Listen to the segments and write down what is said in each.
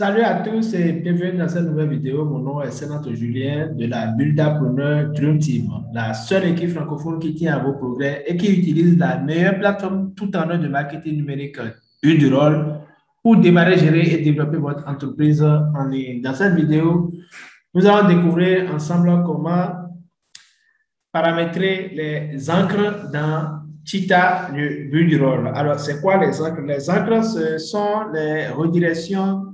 Salut à tous et bienvenue dans cette nouvelle vidéo. Mon nom est Sénateur Julien de la Buildapreneur Dream Team, la seule équipe francophone qui tient à vos progrès et qui utilise la meilleure plateforme tout en un de marketing numérique Udurol pour démarrer, gérer et développer votre entreprise en ligne. Dans cette vidéo, nous allons découvrir ensemble comment paramétrer les encres dans Cheetah du Udurol. Alors, c'est quoi les encres? Les encres, ce sont les redirections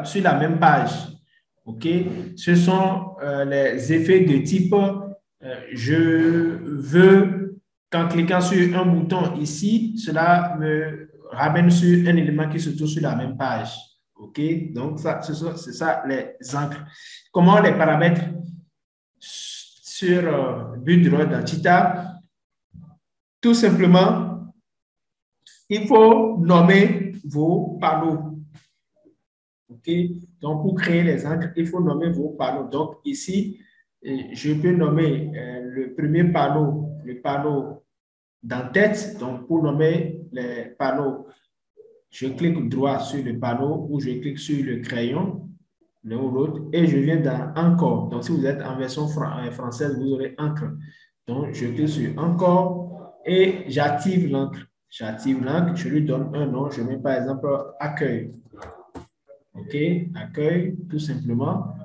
sur la même page. OK? Ce sont les effets de type je veux, qu'en cliquant sur un bouton ici, cela me ramène sur un élément qui se trouve sur la même page. OK? Donc, c'est ça les encres. Comment les paramètres sur Budroid dans Cheetah? Tout simplement, il faut nommer vos panneaux. OK? Donc, pour créer les encres, il faut nommer vos panneaux. Donc, ici, je peux nommer le premier panneau, le panneau d'en-tête. Donc, pour nommer les panneaux, je clique droit sur le panneau ou je clique sur le crayon, l'un ou l'autre, et je viens dans Encore. Donc, si vous êtes en version française, vous aurez Encre. Donc, je clique sur Encore et j'active l'encre. J'active l'encre, je lui donne un nom. Je mets par exemple Accueil. OK, accueil, tout simplement.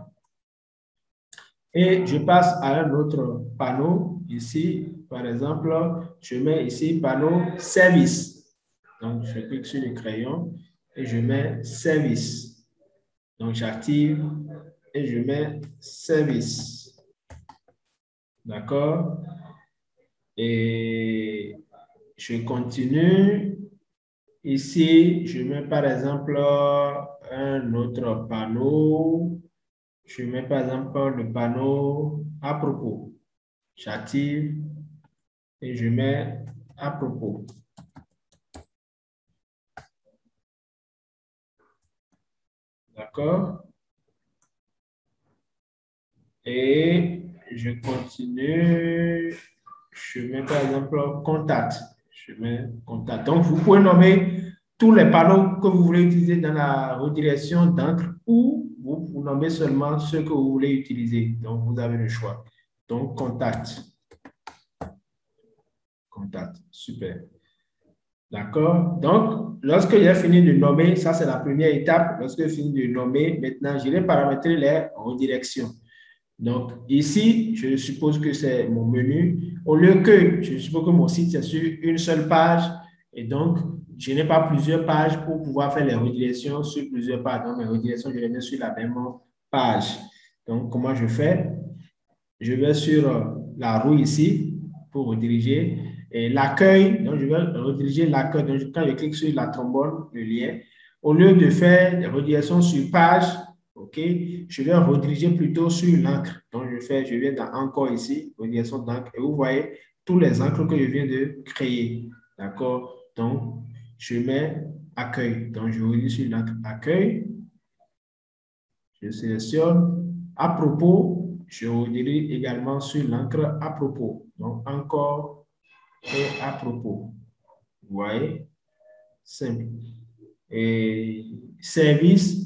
Et je passe à un autre panneau. Ici, par exemple, je mets ici panneau service. Donc, je clique sur le crayon et je mets service. Donc, j'active et je mets service. D'accord? Et je continue. Ici, je mets par exemple un autre panneau. Je mets par exemple le panneau à propos. J'active et je mets à propos. D'accord? Et je continue. Je mets par exemple contact. Je mets contact. Donc, vous pouvez nommer tous les panneaux que vous voulez utiliser dans la redirection d'encre ou vous nommez seulement ceux que vous voulez utiliser. Donc, vous avez le choix. Donc, contact. Contact. Super. D'accord? Donc, lorsque j'ai fini de nommer, ça c'est la première étape. Lorsque j'ai fini de nommer, maintenant, je vais paramétrer les redirections. Donc, ici, je suppose que c'est mon menu. Au lieu que, je suppose que mon site est sur une seule page et donc, je n'ai pas plusieurs pages pour pouvoir faire les redirections sur plusieurs pages. Donc, mes redirections, je les mets sur la même page. Donc, comment je fais? Je vais sur la roue ici pour rediriger. Et l'accueil, donc je vais rediriger l'accueil. Donc, quand je clique sur la trombone, le lien, au lieu de faire des redirigetions sur page, OK, je vais rediriger plutôt sur l'encre. Donc, je viens dans Encore ici, redirection d'encre. Et vous voyez tous les encres que je viens de créer. D'accord? Donc, je mets accueil. Donc, je redirige sur l'encre accueil. Je sélectionne à propos. Je redirige également sur l'encre à propos. Donc, encore et à propos. Vous voyez? Simple. Et service.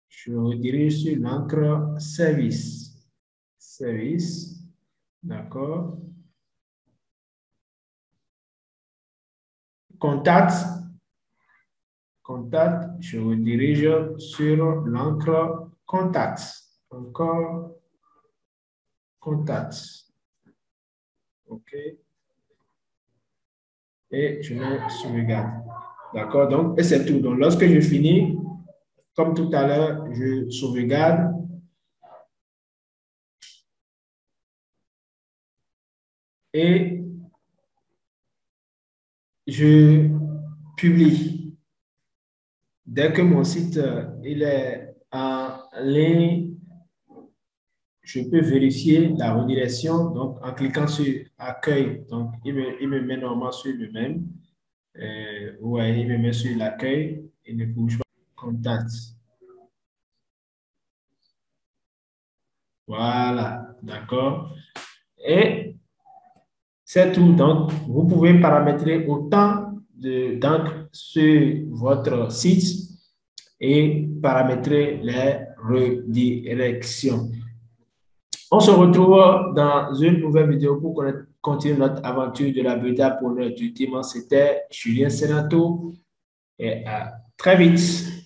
Je redirige sur l'encre service. Service. D'accord. Contact. Contact. Je redirige sur l'encre contact. Encore contact. OK. Et je mets sauvegarde. D'accord? Donc, et c'est tout. Donc, lorsque je finis, comme tout à l'heure, je sauvegarde. Et je publie. Dès que mon site il est en ligne, je peux vérifier la redirection. Donc, en cliquant sur accueil, donc il me met normalement sur le même. Vous voyez, il me met sur l'accueil. Il ne bouge pas. Contact. Voilà, d'accord. Et c'est tout. Donc, vous pouvez paramétrer autant d'encre sur votre site et paramétrer les redirections. On se retrouve dans une nouvelle vidéo pour continuer notre aventure de la bêta pour notre ultime. C'était Julien Senato et à très vite.